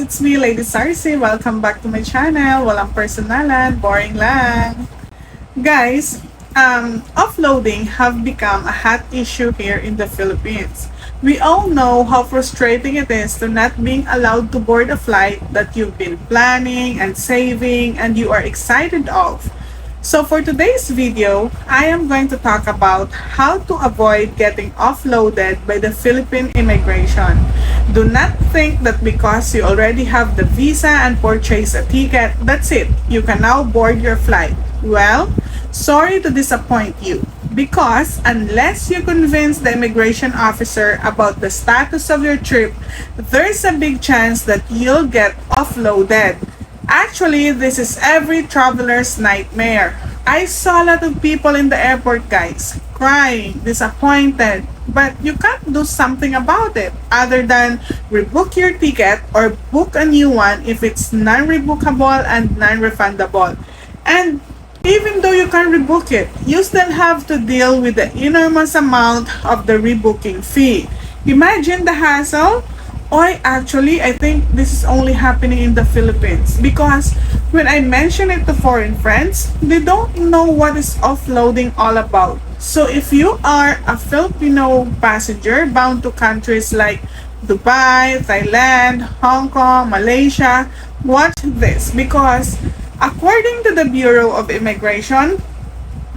It's me, Lady Sarcy. Welcome back to my channel. Walang personalan, boring lang. Guys, offloading have become a hot issue here in the Philippines. We all know how frustrating it is to not being allowed to board a flight that you've been planning and saving and you are excited of. So for today's video, I am going to talk about how to avoid getting offloaded by the Philippine immigration. Do not think that because you already have the visa and purchase a ticket, that's it, you can now board your flight. Well, sorry to disappoint you. Because unless you convince the immigration officer about the status of your trip, there's a big chance that you'll get offloaded. Actually, this is every traveler's nightmare. I saw a lot of people in the airport, guys, crying, disappointed, but you can't do something about it other than rebook your ticket or book a new one if it's non-rebookable and non-refundable. And even though you can rebook it, you still have to deal with the enormous amount of the rebooking fee. Imagine the hassle. I think this is only happening in the Philippines because when I mention it to foreign friends, they don't know what is offloading all about. So if you are a Filipino passenger bound to countries like Dubai, Thailand, Hong Kong, Malaysia, watch this because according to the Bureau of Immigration,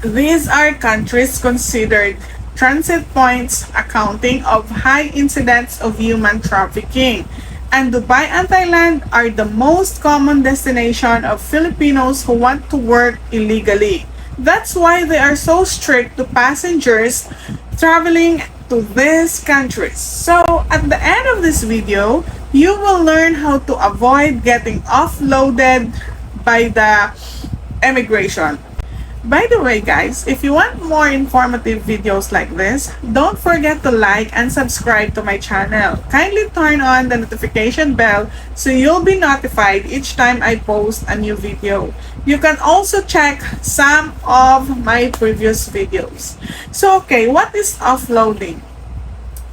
these are countries considered transit points accounting of high incidence of human trafficking. And Dubai and Thailand are the most common destination of Filipinos who want to work illegally. That's why they are so strict to passengers traveling to these countries. So at the end of this video, you will learn how to avoid getting offloaded by the immigration. By the way, guys, if you want more informative videos like this, don't forget to like and subscribe to my channel. Kindly turn on the notification bell so you'll be notified each time I post a new video. You can also check some of my previous videos. So, what is offloading?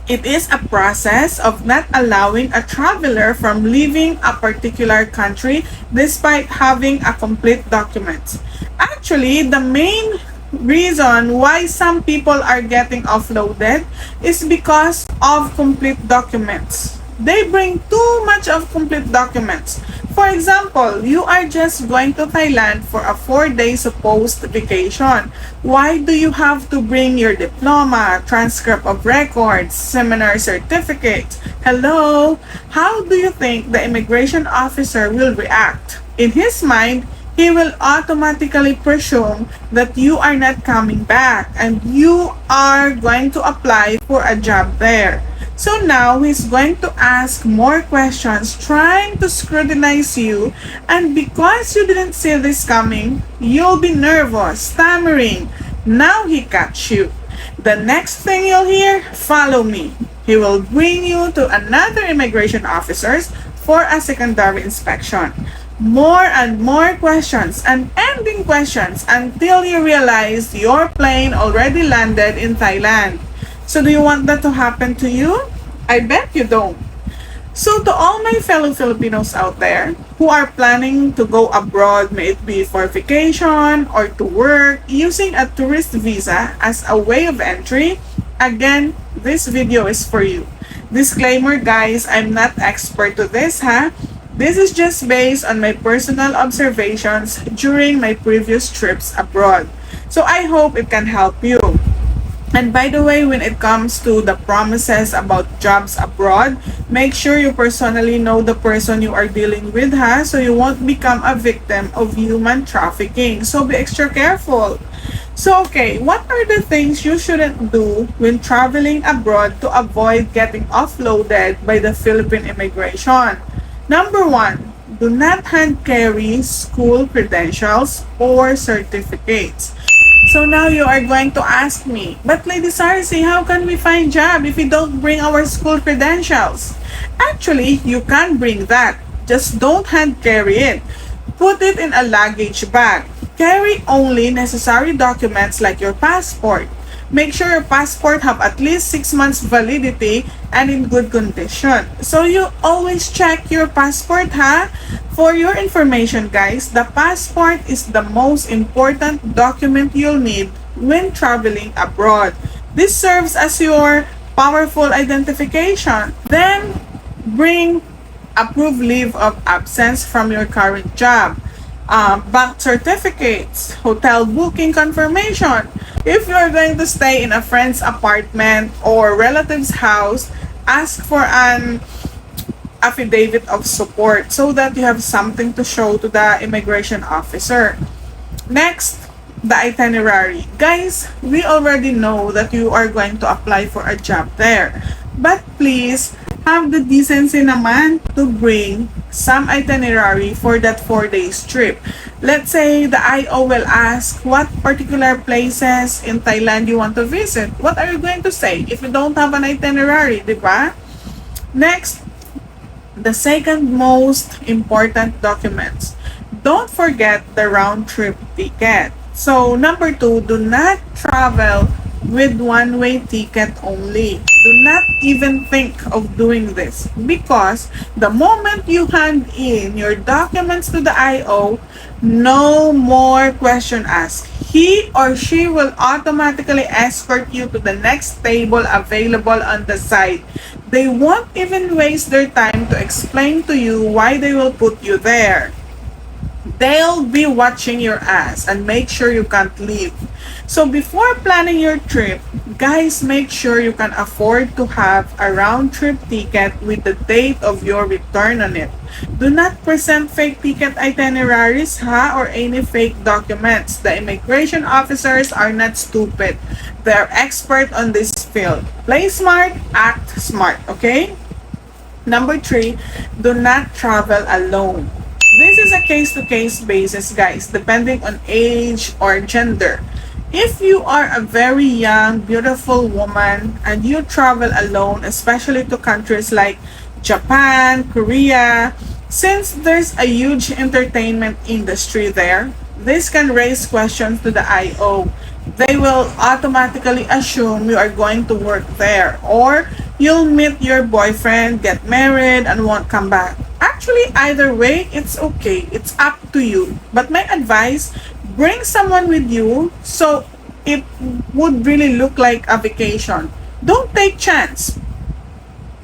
It is a process of not allowing a traveler from leaving a particular country despite having a complete document. Actually, the main reason why some people are getting offloaded is because of complete documents. They bring too much of complete documents. For example, you are just going to Thailand for a 4-day supposed vacation. Why do you have to bring your diploma, transcript of records, seminar certificate? Hello? How do you think the immigration officer will react? In his mind, he will automatically presume that you are not coming back and you are going to apply for a job there. So now he's going to ask more questions, trying to scrutinize you, and because you didn't see this coming, you'll be nervous, stammering. Now he catch you. The next thing you'll hear, follow me. He will bring you to another immigration officers for a secondary inspection. More and more questions and ending questions until you realize your plane already landed in Thailand. So do you want that to happen to you? I bet you don't. So to all my fellow Filipinos out there who are planning to go abroad, may it be for vacation or to work using a tourist visa as a way of entry, again, this video is for you. Disclaimer guys, I'm not expert to this This is just based on my personal observations during my previous trips abroad. So I hope it can help you. And by the way, when it comes to the promises about jobs abroad, make sure you personally know the person you are dealing with so you won't become a victim of human trafficking. So be extra careful. So what are the things you shouldn't do when traveling abroad to avoid getting offloaded by the Philippine immigration? Number 1, do not hand carry school credentials or certificates. So now you are going to ask me, but Lady Sarcy, how can we find job if we don't bring our school credentials? Actually, you can bring that. Just don't hand carry it. Put it in a luggage bag. Carry only necessary documents like your passport. Make sure your passport have at least 6 months validity and in good condition. So you always check your passport, ha? For your information, guys, the passport is the most important document you'll need when traveling abroad. This serves as your powerful identification. Then bring approved leave of absence from your current job, bank certificates, hotel booking confirmation. If you're going to stay in a friend's apartment or relative's house, ask for an affidavit of support so that you have something to show to the immigration officer. Next, the itinerary. Guys, we already know that you are going to apply for a job there. But please, have the decency naman to bring some itinerary for that 4 days trip. Let's say the IO will ask what particular places in Thailand you want to visit. What are you going to say if you don't have an itinerary, di ba? Next, the second most important documents. Don't forget the round trip ticket. So, number 2, do not travel with one-way ticket only. Do not even think of doing this because the moment you hand in your documents to the IO, no more question asked. He or she will automatically escort you to the next table available on the site. They won't even waste their time to explain to you why they will put you there. They'll be watching your ass and make sure you can't leave. So before planning your trip, guys, make sure you can afford to have a round trip ticket with the date of your return on it. Do not present fake ticket itineraries, or any fake documents. The immigration officers are not stupid. They're expert on this field. Play smart, act smart, okay? Number 3, do not travel alone. This is a case-to-case basis, guys, depending on age or gender. If you are a very young, beautiful woman and you travel alone, especially to countries like Japan, Korea, since there's a huge entertainment industry there, this can raise questions to the IO. They will automatically assume you are going to work there or you'll meet your boyfriend, get married, and won't come back. Actually, either way, it's okay. It's up to you. But my advice, bring someone with you so it would really look like a vacation. Don't take chance.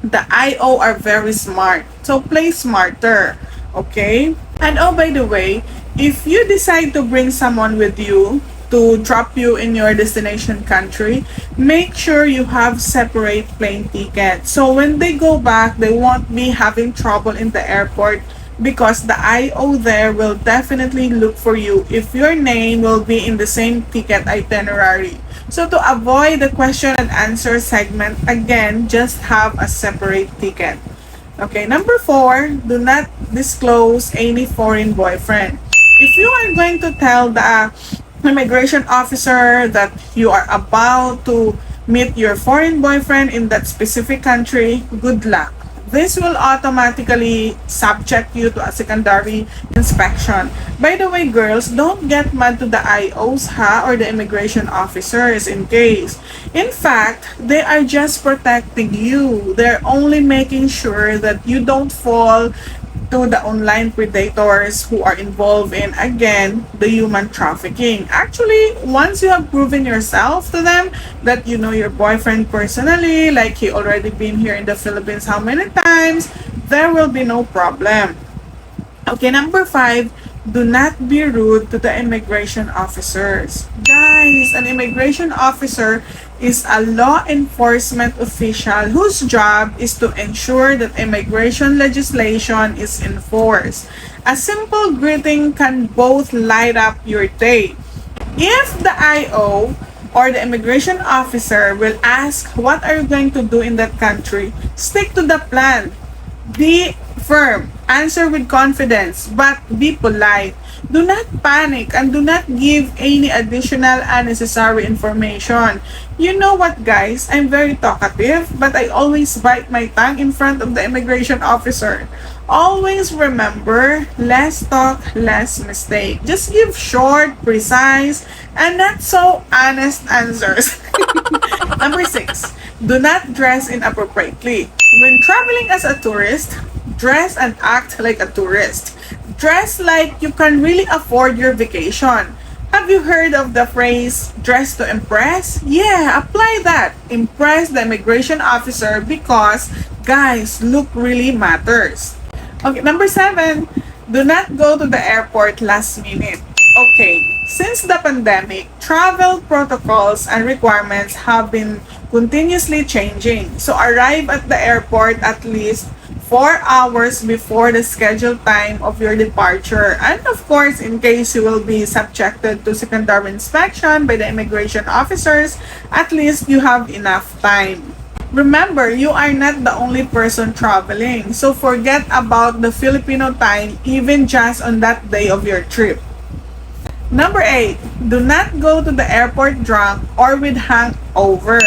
The IO are very smart. So play smarter. Okay? And oh, by the way, if you decide to bring someone with you to drop you in your destination country, make sure you have separate plane tickets. So when they go back, they won't be having trouble in the airport because the IO there will definitely look for you if your name will be in the same ticket itinerary. So to avoid the question and answer segment, again, just have a separate ticket. Okay, number 4, do not disclose any foreign boyfriend. If you are going to tell the immigration officer that you are about to meet your foreign boyfriend in that specific country, good luck. This will automatically subject you to a secondary inspection. By the way, girls, don't get mad to the IOs, or the immigration officers in case. In fact, they are just protecting you. They're only making sure that you don't fall to the online predators who are involved in, again, the human trafficking. Actually, once you have proven yourself to them that you know your boyfriend personally, like he already been here in the Philippines how many times, there will be no problem. Okay, number 5, do not be rude to the immigration officers. Guys, an immigration officer is a law enforcement official whose job is to ensure that immigration legislation is enforced. A simple greeting can both light up your day. If the IO or the immigration officer will ask, what are you going to do in that country? Stick to the plan. Be firm. Answer with confidence, but be polite. Do not panic and do not give any additional unnecessary information. You know what, guys? I'm very talkative, but I always bite my tongue in front of the immigration officer. Always remember, less talk, less mistake. Just give short, precise, and not so honest answers. Number 6, do not dress inappropriately. When traveling as a tourist, dress and act like a tourist. Dress like you can really afford your vacation. Have you heard of the phrase, dress to impress? Yeah, apply that. Impress the immigration officer because, guys, look really matters. Okay, number 7, do not go to the airport last minute. Okay, since the pandemic, travel protocols and requirements have been continuously changing. So arrive at the airport at least 4 hours before the scheduled time of your departure. And of course, in case you will be subjected to secondary inspection by the immigration officers, at least you have enough time. Remember, you are not the only person traveling. So forget about the Filipino time even just on that day of your trip. Number 8, do not go to the airport drunk or with hangover.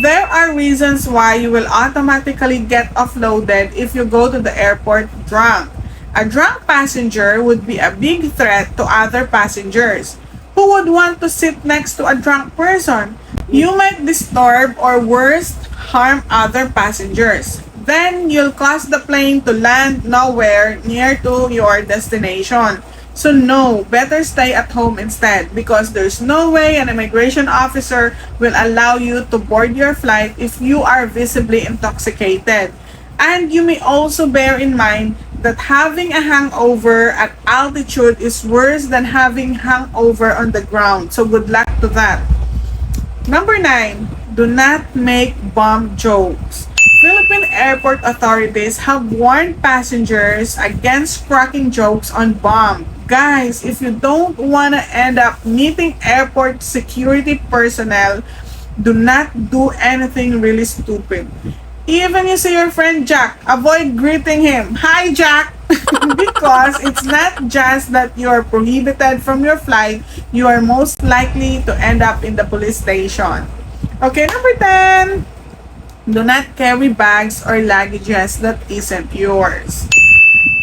There are reasons why you will automatically get offloaded if you go to the airport drunk. A drunk passenger would be a big threat to other passengers. Who would want to sit next to a drunk person? You might disturb or worse, harm other passengers. Then you'll cause the plane to land nowhere near to your destination. So no, better stay at home instead because there's no way an immigration officer will allow you to board your flight if you are visibly intoxicated. And you may also bear in mind that having a hangover at altitude is worse than having hangover on the ground. So good luck to that. Number 9, do not make bomb jokes. Philippine airport authorities have warned passengers against cracking jokes on bomb. Guys, if you don't want to end up meeting airport security personnel, do not do anything really stupid. Even you see your friend Jack, avoid greeting him. Hi, Jack! Because it's not just that you're prohibited from your flight, you are most likely to end up in the police station. Okay, number 10. Do not carry bags or luggages that isn't yours.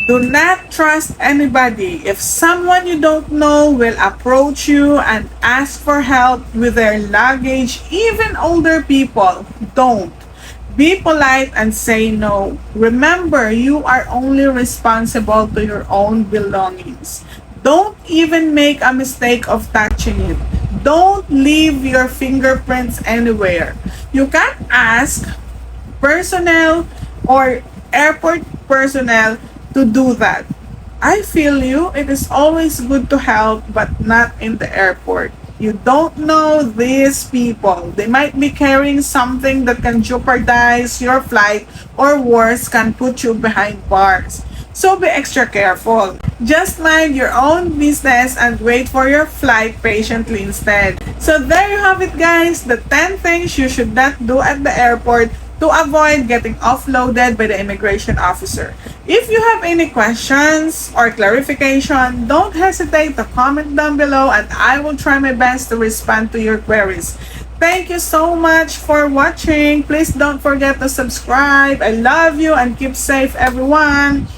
Do not trust anybody. If someone you don't know will approach you and ask for help with their luggage, even older people, don't. Be polite and say no. Remember, you are only responsible to your own belongings. Don't even make a mistake of touching it. Don't leave your fingerprints anywhere. You can't ask personnel or airport personnel to do that. I feel you. It is always good to help, but not in the airport. You don't know these people. They might be carrying something that can jeopardize your flight or worse, can put you behind bars. So be extra careful. Just mind your own business and wait for your flight patiently instead. So there you have it, guys. The 10 things you should not do at the airport to avoid getting offloaded by the immigration officer. If you have any questions or clarification, don't hesitate to comment down below and I will try my best to respond to your queries. Thank you so much for watching. Please don't forget to subscribe. I love you and keep safe, everyone.